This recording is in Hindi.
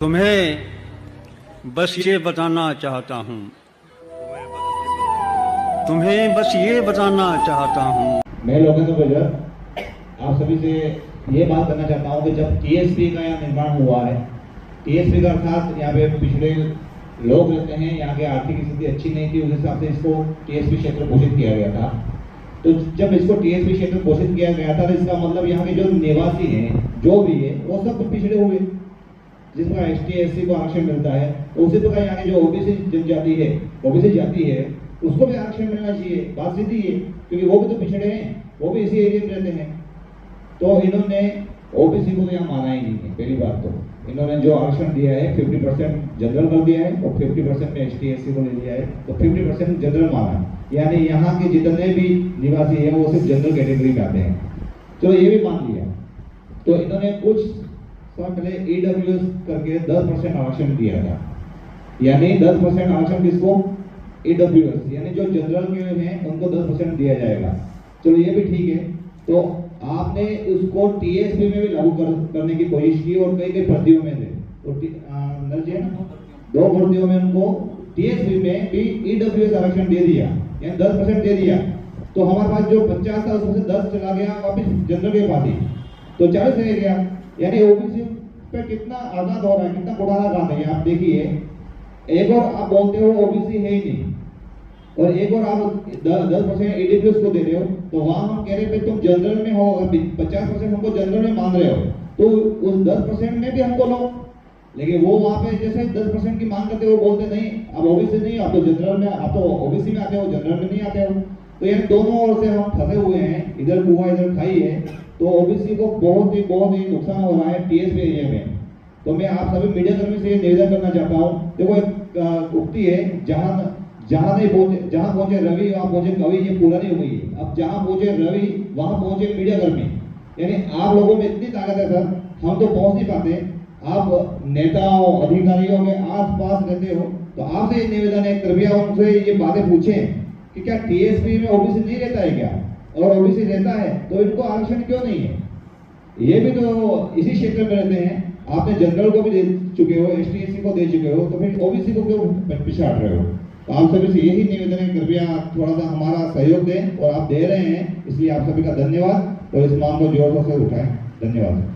तुम्हें बस ये बताना चाहता हूँ, तुम्हें बस ये बताना चाहता हूँ। मैं लोकेंद्र गुर्जर आप सभी से ये बात करना चाहता हूँ कि जब टीएसपी का यहाँ निर्माण हुआ है, टीएसपी का अर्थात यहाँ पे पिछड़े लोग रहते हैं, यहाँ की आर्थिक स्थिति अच्छी नहीं थी, उस हिसाब से इसको टीएसपी क्षेत्र घोषित किया गया था। तो जब इसको टीएसपी क्षेत्र घोषित किया गया था तो इसका मतलब यहाँ के जो निवासी हैं, जो भी है, वो सब पिछड़े हुए, जिस प्रकार एसटी एससी को आरक्षण मिलता है, तो उसी प्रकार यहाँ की जो ओबीसी जनजाति है, ओबीसी जाति है, उसको भी आरक्षण मिलना चाहिए। बात सीधी है, क्योंकि वो भी तो पिछड़े हैं, वो भी इसी एरिया में रहते हैं। तो इन्होंने ओबीसी को यहाँ माना ही नहीं है। पहली बात तो इन्होंने जो आरक्षण दिया है 50% जनरल कर दिया है और 50% में एसटी एससी को ले लिया है, तो 50% जनरल माना है, यानी यहाँ के जितने भी निवासी हैं वो सिर्फ जनरल कैटेगरी में आते हैं। चलो ये भी मान लिया। तो इन्होंने कुछ पहले ईडब्ल्यूएस करके 10% आरक्षण दिया था, यानी 10% आरक्षण किसको? ईडब्ल्यूएस, यानी जो जनरल के हैं उनको 10% दिया जाएगा। चलो ये भी ठीक है। तो आपने उसको टीएसपी में भी लागू करने की कोशिश की और कई कई भर्तियों में थे, तो नर्जी ना 2 भर्तियों में उनको टीएसपी में भी ईडब्ल्यूएस आरक्षण दे दिया, यानी 10% दे दिया। तो हमारे पास जो 50 था उसमें से 10 चला गया वापिस जनरल के पास ही, तो 40 रह गया। यानी ओबीसी पे कितना आघात हो रहा है, कितना घोटाला कर रही है। आप देखिए, एक और आप बोलते हो ओबीसी है ही नहीं, और एक और आप 10% ईडब्ल्यूएस को दे रहे हो, तो वहां हम कह रहे हैं तुम जनरल में हो, 50% हमको जनरल में मान रहे हो, तो उस 10% में भी हमको लो। लेकिन वो वहां पे जैसे 10% की मांग करते हो, बोलते नहीं आप ओबीसी नहीं, आप तो जनरल में, आप तो ओबीसी में आते हो, जनरल में नहीं आते हो। तो यानी दोनों ओर से हम फंसे हुए हैं, इधर कुआं इधर खाई है। तो ओबीसी को बहुत ही नुकसान हो रहा है टीएसपी एरिया में। तो मैं आप सभी मीडिया कर्मी से निवेदन करना चाहता हूँ, देखो एक उक्ति है, जहाँ पहुंचे रवि वहां पहुंचे कवि, ये पूरा नहीं हो गई है। अब जहाँ पहुंचे रवि वहां पहुंचे मीडिया कर्मी, यानी आप लोगों में इतनी ताकत है सर, हम तो पहुंच नहीं पाते। आप नेताओं अधिकारियों के आस पास रहते हो, तो आपसे निवेदन है, कृपया उनसे ये बातें पूछें कि क्या टीएसपी में ओबीसी नहीं रहता है क्या, और ओबीसी रहता है तो इनको आरक्षण क्यों नहीं है। ये भी तो इसी क्षेत्र में रहते हैं। आपने जनरल को भी दे चुके हो, एसटी एससी को दे चुके हो, तो फिर ओबीसी को क्यों पिछाड़ रहे हो। तो आप सभी से यही निवेदन है, कृपया थोड़ा सा हमारा सहयोग दें, और आप दे रहे हैं इसलिए आप सभी का धन्यवाद, और इस मांग को जोर शोर से उठाएं। धन्यवाद।